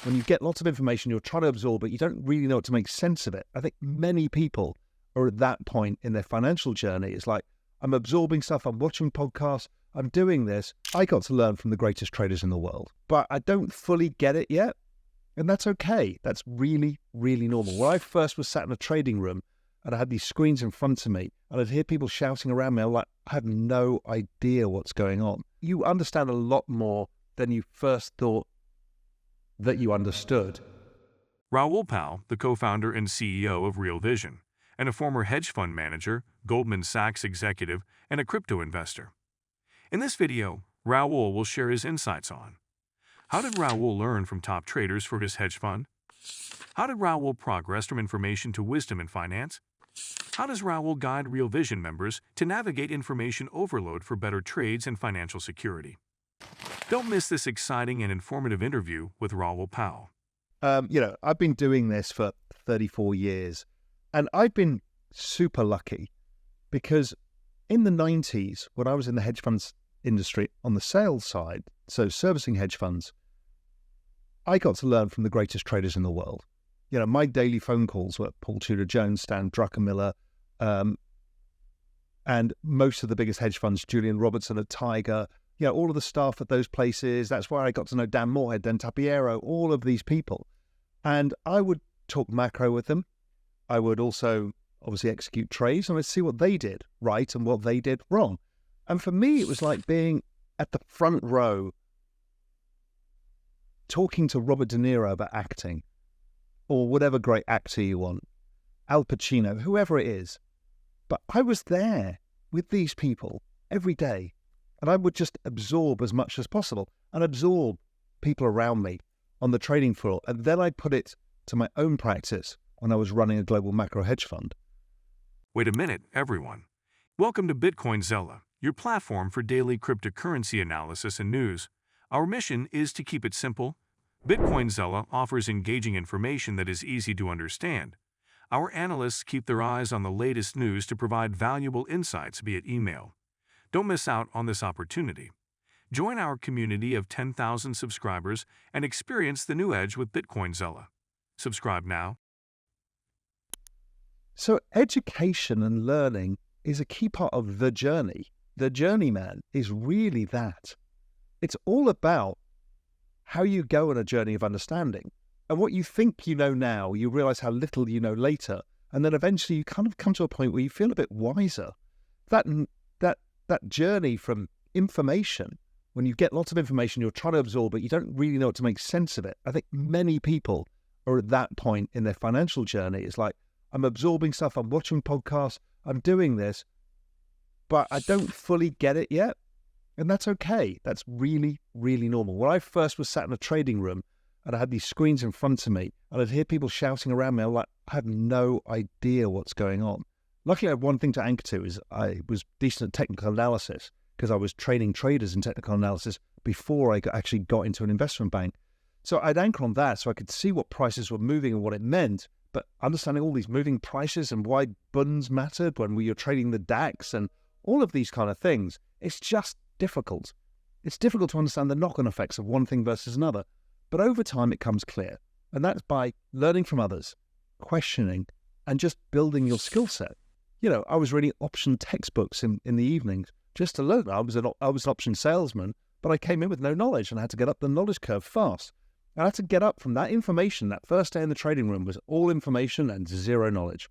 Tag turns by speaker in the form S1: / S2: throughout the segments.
S1: when you get lots of information, you're trying to absorb it, you don't really know what to make sense of it. I think many people are at that point in their financial journey. It's like, I'm absorbing stuff, I'm watching podcasts, I'm doing this. I got to learn from the greatest traders in the world, but I don't fully get it yet. And that's okay. That's really, really normal. When I first was sat in a trading room and I had these screens in front of me and I'd hear people shouting around me, I'm like, I have no idea what's going on. You understand a lot more than you first thought that you understood.
S2: Raoul Pal, the co-founder and CEO of Real Vision, and a former hedge fund manager, Goldman Sachs executive, and a crypto investor. In this video, Raoul will share his insights on: how did Raoul learn from top traders for his hedge fund? How did Raoul progress from information to wisdom in finance? How does Raoul guide Real Vision members to navigate information overload for better trades and financial security? Don't miss this exciting and informative interview with Raoul Pal.
S1: I've been doing this for 34 years, and I've been super lucky because in the 90s, when I was in the hedge funds industry on the sales side, so servicing hedge funds, I got to learn from the greatest traders in the world. My daily phone calls were Paul Tudor Jones, Stan Druckenmiller, and most of the biggest hedge funds, Julian Robertson at Tiger, all of the staff at those places. That's where I got to know Dan Moorhead, Dan Tapiero, all of these people. And I would talk macro with them. I would also obviously execute trades, and I'd see what they did right and what they did wrong. And for me, it was like being at the front row talking to Robert De Niro about acting, or whatever great actor you want, Al Pacino, whoever it is. But I was there with these people every day, and I would just absorb as much as possible and absorb people around me on the trading floor. And then I put it to my own practice when I was running a global macro hedge fund.
S2: Wait a minute, everyone. Welcome to Bitcoinzilla, your platform for daily cryptocurrency analysis and news. Our mission is to keep it simple. Bitcoinzilla offers engaging information that is easy to understand. Our analysts keep their eyes on the latest news to provide valuable insights via email. Don't miss out on this opportunity. Join our community of 10,000 subscribers and experience the new edge with Bitcoinzilla. Subscribe now.
S1: So education and learning is a key part of the journey. The journeyman is really that. It's all about how you go on a journey of understanding. And what you think you know now, you realize how little you know later. And then eventually you kind of come to a point where you feel a bit wiser. That journey from information, when you get lots of information, you're trying to absorb it, you don't really know what to make sense of it. I think many people are at that point in their financial journey. It's like, I'm absorbing stuff, I'm watching podcasts, I'm doing this, but I don't fully get it yet. And that's okay. That's really, really normal. When I first was sat in a trading room and I had these screens in front of me and I'd hear people shouting around me, I'm like, I have no idea what's going on. Luckily, I had one thing to anchor to, is I was decent at technical analysis because I was training traders in technical analysis before I actually got into an investment bank. So I'd anchor on that so I could see what prices were moving and what it meant. But understanding all these moving prices and why bunds mattered when you're trading the DAX and all of these kind of things, it's just difficult. It's difficult to understand the knock-on effects of one thing versus another. But over time, it comes clear. And that's by learning from others, questioning, and just building your skill set. I was reading option textbooks in the evenings just to learn. I was an option salesman, but I came in with no knowledge and I had to get up the knowledge curve fast. I had to get up from that information. That first day in the trading room was all information and zero knowledge.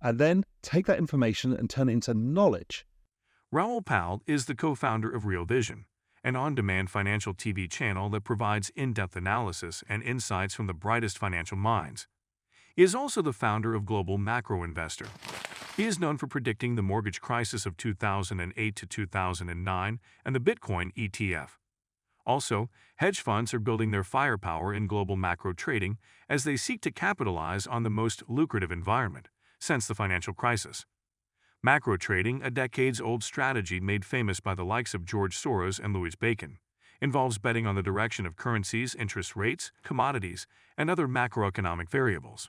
S1: And then take that information and turn it into knowledge.
S2: Raoul Pal is the co-founder of Real Vision, an on-demand financial TV channel that provides in-depth analysis and insights from the brightest financial minds. He is also the founder of Global Macro Investor. He is known for predicting the mortgage crisis of 2008 to 2009 and the Bitcoin ETF. Also, hedge funds are building their firepower in global macro trading as they seek to capitalize on the most lucrative environment since the financial crisis. Macro trading, a decades-old strategy made famous by the likes of George Soros and Louis Bacon, involves betting on the direction of currencies, interest rates, commodities, and other macroeconomic variables.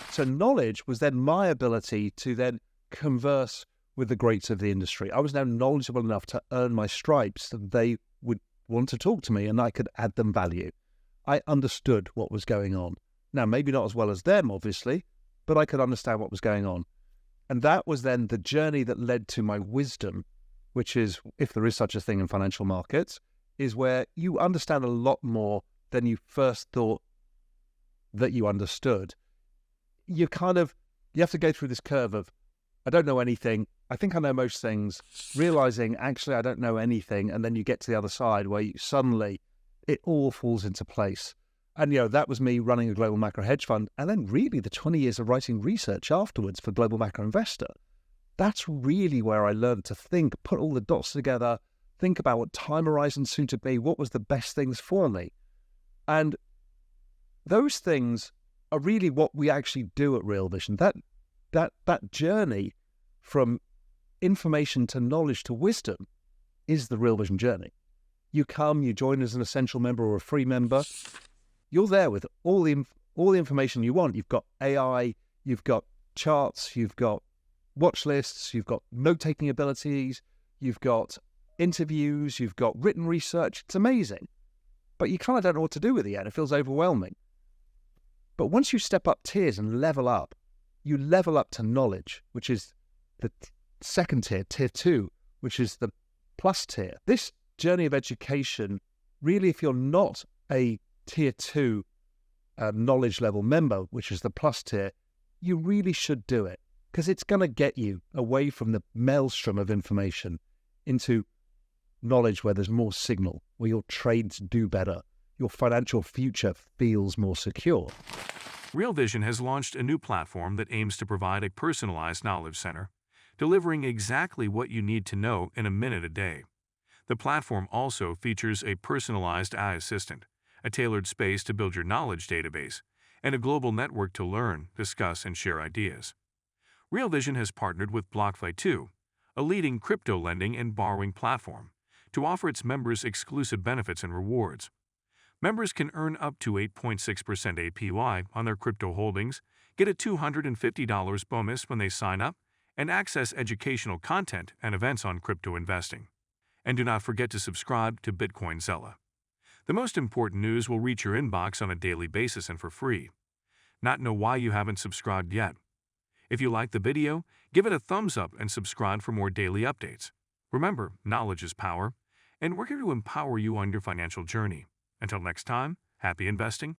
S1: So knowledge was then my ability to then converse with the greats of the industry. I was now knowledgeable enough to earn my stripes that they would want to talk to me and I could add them value. I understood what was going on. Now, maybe not as well as them, obviously, but I could understand what was going on. And that was then the journey that led to my wisdom, which is, if there is such a thing in financial markets, is where you understand a lot more than you first thought that you understood. You have to go through this curve of, I don't know anything, I think I know most things, realizing actually I don't know anything, and then you get to the other side where suddenly it all falls into place. And, that was me running a global macro hedge fund, and then really the 20 years of writing research afterwards for Global Macro Investor. That's really where I learned to think, put all the dots together, think about what time horizon soon to be, what was the best things for me. And those things are really what we actually do at Real Vision. That journey from information to knowledge to wisdom is the Real Vision journey. You join as an essential member or a free member. You're there with all the information you want. You've got AI, you've got charts, you've got watch lists, you've got note-taking abilities, you've got interviews, you've got written research. It's amazing. But you kind of don't know what to do with it yet. It feels overwhelming. But once you step up tiers and level up, you level up to knowledge, which is the second tier, tier 2, which is the plus tier. This journey of education, really, if you're not a tier 2 knowledge level member, which is the plus tier, you really should do it, because it's going to get you away from the maelstrom of information into knowledge where there's more signal, where your trades do better, your financial future feels more secure.
S2: Real Vision has launched a new platform that aims to provide a personalized knowledge center, delivering exactly what you need to know in a minute a day. The platform also features a personalized AI assistant, a tailored space to build your knowledge database, and a global network to learn, discuss, and share ideas. Real Vision has partnered with BlockFi2, a leading crypto lending and borrowing platform, to offer its members exclusive benefits and rewards. Members can earn up to 8.6% APY on their crypto holdings, get a $250 bonus when they sign up, and access educational content and events on crypto investing. And do not forget to subscribe to Bitcoin Zella. The most important news will reach your inbox on a daily basis and for free. Not know why you haven't subscribed yet? If you liked the video, give it a thumbs up and subscribe for more daily updates. Remember, knowledge is power, and we're here to empower you on your financial journey. Until next time, happy investing.